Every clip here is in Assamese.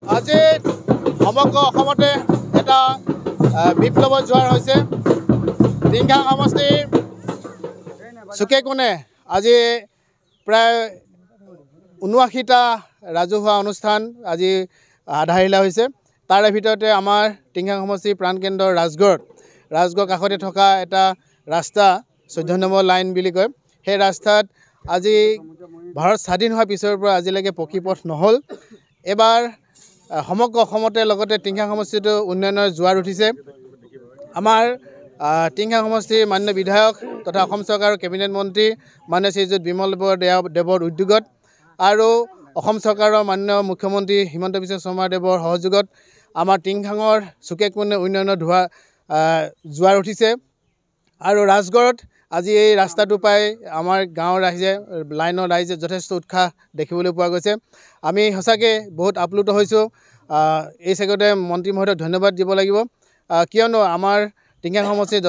আজি সমগ্ৰ অসমতে এটা বিপ্লৱ জোৱাৰ হৈছে। টিংখাং সমষ্টিৰ চুকে কোণে আজি প্ৰায় ৭৯টা ৰাজহুৱা অনুষ্ঠান আজি আধাৰিলা হৈছে। তাৰে ভিতৰতে আমাৰ টিংখাং সমষ্টিৰ প্ৰাণকেন্দ্ৰ ৰাজগড় কাষতে থকা এটা ৰাস্তা ১৪ নম্বৰ লাইন বুলি কয়। সেই ৰাস্তাত আজি ভাৰত স্বাধীন হোৱাৰ পিছৰ পৰা আজিলৈকে পকী পথ নহ'ল। এবাৰ সমগ্ৰ অসমতে লগতে টিংখাং সমষ্টিটো উন্নয়নৰ জোৱাৰ উঠিছে। আমাৰ টিংখাং সমষ্টিৰ মাননীয় বিধায়ক তথা অসম চৰকাৰৰ কেবিনেট মন্ত্ৰী মাননীয় শ্ৰীযুত বিমল দেৱৰ উদ্যোগত আৰু অসম চৰকাৰৰ মাননীয় মুখ্যমন্ত্ৰী হিমন্ত বিশ্ব শৰ্মা দেৱৰ সহযোগত আমাৰ টিংখাঙৰ চুকে কোণে উন্নয়নৰ জোৱাৰ উঠিছে। আৰু ৰাজগড়ত আজি এই ৰাস্তাটো পাই আমাৰ গাঁৱৰ লাইনৰ ৰাইজে যথেষ্ট উৎসাহ দেখিবলৈ পোৱা গৈছে। আমি সঁচাকৈ বহুত আপ্লুত হৈছোঁ। এই চেগতে মন্ত্ৰী মহোদয়ক ধন্যবাদ দিব লাগিব, কিয়নো আমাৰ টিংখাং সমষ্টিৰ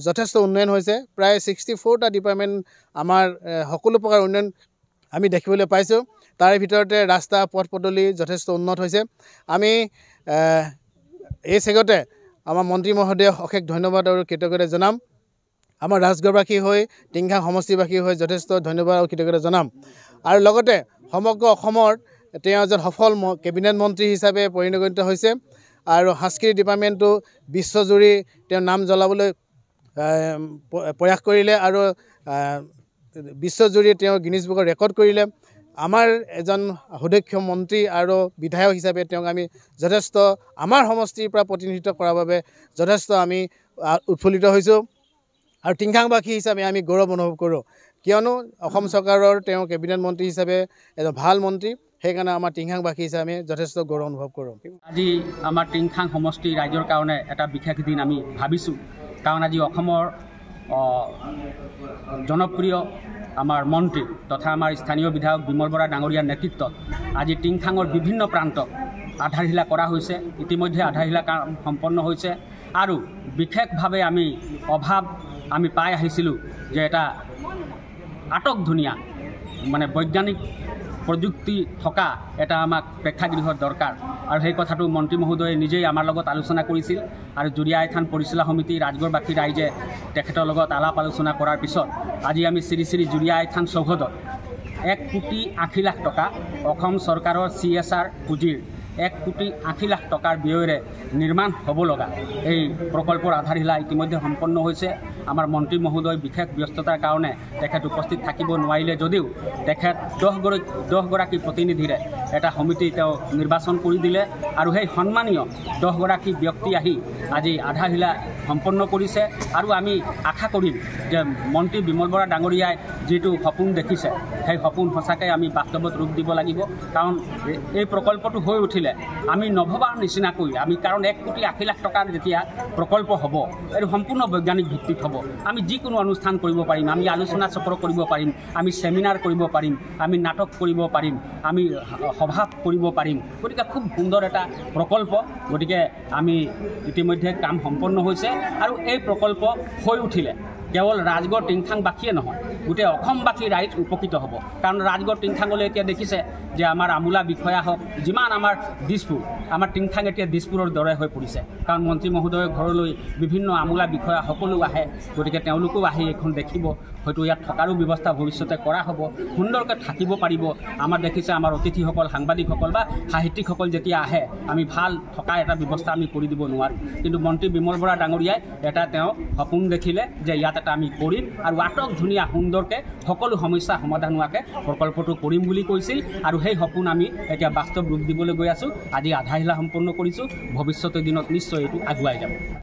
যথেষ্ট উন্নয়ন হৈছে। প্ৰায় 64টা ডিপাৰ্টমেণ্ট আমাৰ সকলো প্ৰকাৰ উন্নয়ন আমি দেখিবলৈ পাইছোঁ। তাৰে ভিতৰতে ৰাস্তা পথ পদূলি যথেষ্ট উন্নত হৈছে। আমি এই চেগতে আমাৰ মন্ত্ৰী মহোদয়ক অশেষ ধন্যবাদ আৰু কৃতজ্ঞতা জনাম। আমাৰ ৰাজগড়বাসী হৈ টিংখাং সমষ্টিবাসী হৈ যথেষ্ট ধন্যবাদ আৰু কৃতজ্ঞতা জনাম। আৰু লগতে সমগ্ৰ অসমৰ তেওঁ এজন সফল কেবিনেট মন্ত্ৰী হিচাপে পৰিগণিত হৈছে আৰু সাংস্কৃতিক ডিপাৰ্টমেণ্টটো বিশ্বজুৰি তেওঁ নাম জ্বলাবলৈ প্ৰয়াস কৰিলে আৰু বিশ্বজুৰি তেওঁ গিনিজ বুকত ৰেকৰ্ড কৰিলে। আমাৰ এজন সুদক্ষ মন্ত্ৰী আৰু বিধায়ক হিচাপে তেওঁক আমি যথেষ্ট আমাৰ সমষ্টিৰ পৰা প্ৰতিনিধিত্ব কৰাৰ বাবে যথেষ্ট আমি উৎফুল্লিত হৈছোঁ। আৰু টিংখাংবাসী হিচাপে আমি গৌৰৱ অনুভৱ কৰোঁ, কিয়নো অসম চৰকাৰৰ তেওঁ কেবিনেট মন্ত্ৰী হিচাপে এজন ভাল মন্ত্ৰী। সেইকাৰণে আমাৰ টিংখাংবাসী হিচাপে যথেষ্ট গৌৰৱ অনুভৱ কৰোঁ। আজি আমাৰ টিংখাং সমষ্টি ৰাইজৰ কাৰণে এটা বিশেষ দিন আমি ভাবিছোঁ, কাৰণ আজি অসমৰ জনপ্ৰিয় আমাৰ মন্ত্ৰী তথা আমাৰ স্থানীয় বিধায়ক বিমল বৰা ডাঙৰীয়াৰ নেতৃত্বত আজি টিংখাঙৰ বিভিন্ন প্ৰান্তত আধাৰশিলা কৰা হৈছে। ইতিমধ্যে আধাৰশিলা কাম সম্পন্ন হৈছে আৰু বিশেষভাৱে আমি পাই আহিছিলোঁ যে এটা আটকধুনীয়া বৈজ্ঞানিক প্ৰযুক্তি থকা এটা আমাক প্ৰেক্ষাগৃহৰ দৰকাৰ। আৰু সেই কথাটো মন্ত্ৰী মহোদয়ে নিজেই আমাৰ লগত আলোচনা কৰিছিল আৰু জুৰিয়াই থান পৰিচালনা সমিতি ৰাজগড়বাসী ৰাইজে তেখেতৰ লগত আলাপ আলোচনা কৰাৰ পিছত আজি আমি শ্ৰী শ্ৰী জুৰিয়াই থান চৌহদত ১,৮০,০০,০০০ টকা অসম চৰকাৰৰ CSR পুঁজিৰ ১,৮০,০০,০০০ টকাৰ ব্যয়েৰে নিৰ্মাণ হ'ব লগা এই প্ৰকল্পৰ আধাৰশিলা ইতিমধ্যে সম্পন্ন হৈছে। আমাৰ মন্ত্ৰী মহোদয় বিশেষ ব্যস্ততাৰ কাৰণে তেখেত উপস্থিত থাকিব নোৱাৰিলে যদিও তেখেত 10গৰাকী প্ৰতিনিধিৰে এটা সমিতি তেওঁ নিৰ্বাচন কৰি দিলে আৰু সেই সন্মানীয় 10গৰাকী ব্যক্তি আহি আজি আধাৰশিলা সম্পন্ন কৰিছে। আৰু আমি আশা কৰিম যে মন্ত্ৰী বিমল বৰা ডাঙৰীয়াই যিটো সপোন দেখিছে সেই সপোন সঁচাকৈ আমি বাস্তৱত ৰূপ দিব লাগিব, কাৰণ এই প্ৰকল্পটো হৈ উঠিলে আমি নভবাৰ নিচিনাকৈ কাৰণ ১,৮০,০০,০০০ টকাৰ যেতিয়া প্ৰকল্প হ'ব এইটো সম্পূৰ্ণ বৈজ্ঞানিক ভিত্তিত হ'ব। আমি যিকোনো অনুষ্ঠান কৰিব পাৰিম, আমি আলোচনা চক্ৰ কৰিব পাৰিম, আমি ছেমিনাৰ কৰিব পাৰিম, আমি নাটক কৰিব পাৰিম, আমি সভা কৰিব পাৰিম। গতিকে খুব সুন্দৰ এটা প্ৰকল্প। গতিকে আমি ইতিমধ্যে কাম সম্পন্ন হৈছে আৰু এই প্ৰকল্প হৈ উঠিলে কেৱল ৰাজগড় টিংখাংবাসীয়ে নহয়, গোটেই অসমবাসী ৰাইজ উপকৃত হ'ব। কাৰণ ৰাজগড় টিংখাঙলৈ এতিয়া দেখিছে যে আমাৰ আমোলা বিষয়া হওক, যিমান আমাৰ দিছপুৰ, আমাৰ টিংখাং এতিয়া দিছপুৰৰ দৰে হৈ পৰিছে, কাৰণ মন্ত্ৰী মহোদয়ৰ ঘৰলৈ বিভিন্ন আমোলা বিষয়া সকলো আহে। গতিকে তেওঁলোকেও আহি এইখন দেখিব, হয়তো ইয়াত থকাৰো ব্যৱস্থা ভৱিষ্যতে কৰা হ'ব, সুন্দৰকৈ থাকিব পাৰিব। আমাৰ দেখিছে আমাৰ অতিথিসকল, সাংবাদিকসকল বা সাহিত্যিকসকল যেতিয়া আহে আমি ভাল থকা এটা ব্যৱস্থা আমি কৰি দিব নোৱাৰোঁ, কিন্তু মন্ত্ৰী বিমল বৰা ডাঙৰীয়াই এটা তেওঁ সপোন দেখিলে যে ইয়াত এটা আমি কৰিম আৰু আটক ধুনীয়া সুন্দৰকৈ সকলো সমস্যা সমাধান হোৱাকৈ প্ৰকল্পটো কৰিম বুলি কৈছিল। আৰু সেই সপোন আমি এতিয়া বাস্তৱ ৰূপ দিবলৈ গৈ আছোঁ। আজি আধাৰশিলা সম্পন্ন কৰিছোঁ, ভৱিষ্যতৰ দিনত নিশ্চয় এইটো আগুৱাই যাব।